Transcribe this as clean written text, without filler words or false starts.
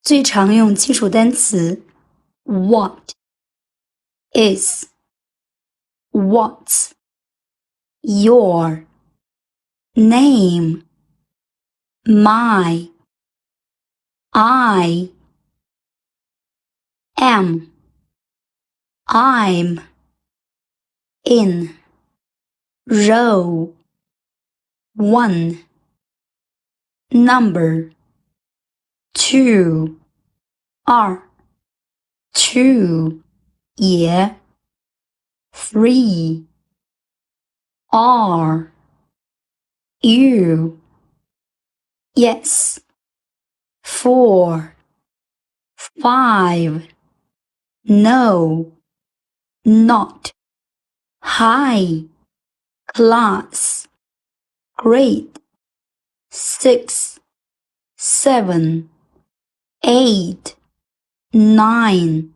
最常用基础单词 what, is, what's, your, name, my, I, am, I'm, in, row, one, number, two, 二 two, 也 three, are, you, yes, four, five, no, not, high, class, great, six, seven, eight, nine,